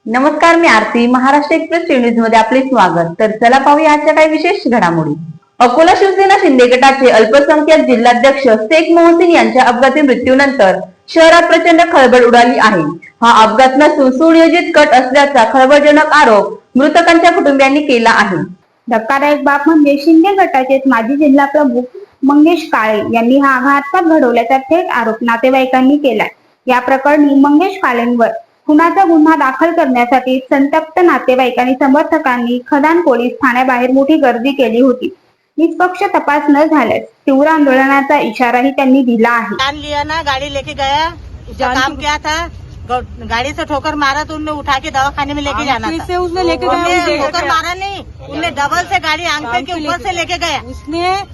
नमस्कार, मी आरती. Maharashtra express news मध्ये आपले स्वागत. तर चला पाहूया आजच्या काही विशेष घडामोडी. अकोला शिवसेना शिंदे गटाचे अल्पसंख्याक जिल्हाध्यक्ष शेख मोहसिन यांच्या अपघाती मृत्यूनंतर शहरात प्रचंड खळबळ उडाली आहे. हा अपघात नसून सुनियोजित कट असल्याचा खळबळजनक आरोप मृतकांच्या कुटुंबियांनी केला आहे. धक्कादायक बाब म्हणजे शिंदे गटाचे माजी जिल्हा प्रमुख मंगेश काळे यांनी हा अपघात घडवल्याचा थेट आरोप नातेवाईकांनी केलाय. या प्रकरणी मंगेश काळेंवर खुनाचा गुन्हा दाखल करण्यासाठी संतप्त नातेवाईकांनी समर्थकांनी खदान पोलीस ठाण्याबाहेर मोठी गर्दी केली होती. निष्पक्ष तपास न झाल्यास तीव्र आंदोलनाचा इशाराही त्यांनी दिला आहे. जान लिया ना, गाड़ी लेके गया, उसका काम क्या था, गाड़ी से ठोकर मारा तो उनने उठा के दवाखाने में लेके जाना था। उसने लेके गया, ठोकर मारा नहीं, उनने डबल से गाड़ी आंख के ऊपर से लेके गया।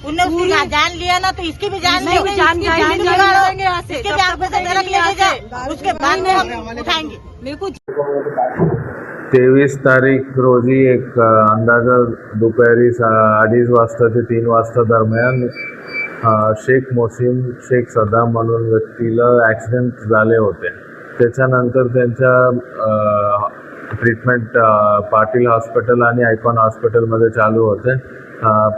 उनने उसकी जान लिया ना, तो इसकी भी जान ली, इसकी भी आंख में से नरक लेके जाए, उसके बाद में हम उठाएंगे। 23 तारीख रोजी एक अंदाजा दुपारी 2:30 वाजता ते 3 वाजता दरम्यान शेख मोहसिन शेख सदाम म्हणून व्यक्तीला ॲक्सिडेंट झाले होते. त्याच्यानंतर त्यांच्या ट्रीटमेंट पाटील हॉस्पिटल आणि आयकॉन हॉस्पिटलमध्ये चालू होते.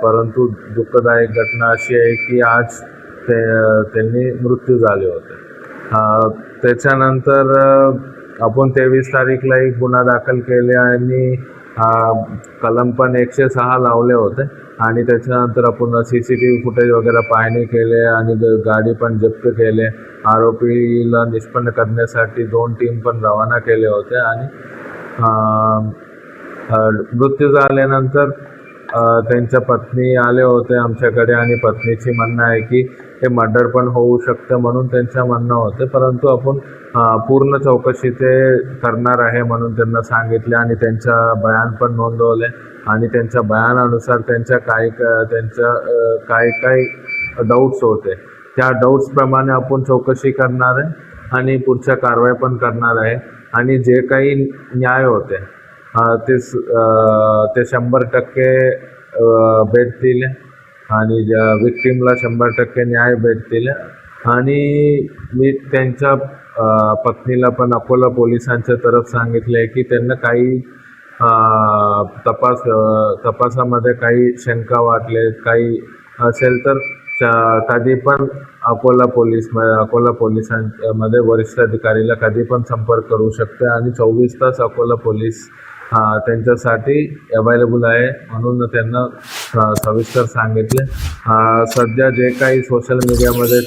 परंतु दुःखदायक घटना अशी आहे की आज त्यांनी मृत्यू झाले होते. त्याच्यानंतर आपण 23 तारीखला एक गुन्हा दाखल केले आणि कलम पण 106 लावले होते आणि त्याच्यानंतर आपण CCTV फुटेज वगैरे पाहणी केले आणि गाडी पण जप्त केले. आरोपीला निष्पन्न करण्यासाठी 2 टीम पण रवाना केले होते आणि मृत्यू झाल्यानंतर त्यांच्या पत्नी आले होते आमच्याकडे आणि पत्नीची म्हणणं आहे की हे मर्डर पण होऊ शकतं म्हणून त्यांचं म्हणणं होतं. परंतु आपण पूर्ण चौकशी ते करणार आहे म्हणून त्यांना सांगितले आणि त्यांच्या बयान पण नोंदवले आणि त्यांच्या बयानानुसार त्यांच्या काही डाऊट्स होते. त्या डाऊट्सप्रमाणे आपण चौकशी करणार आहे आणि पुढच्या कारवाई पण करणार आहे आणि जे काही न्याय होते ते 100% भेटतील आणि विक्टीमला 100% न्याय भेटतील. आणि मी त्यांच्या पत्नीला पण अकोला पोलिसांच्या तरफ सांगितले आहे की त्यांना काही तपासामध्ये काही शंका वाटले काही असेल तर कधी पण अकोला पोलिसांमध्ये वरिष्ठ अधिकारीला कधी पण संपर्क करू शकते आणि 24 तास अकोला पोलीस त्यांच्यासाठी अवेलेबल आहे म्हणून त्यांना सविस्तर सांगितले. सध्या जे काही सोशल मीडियामध्ये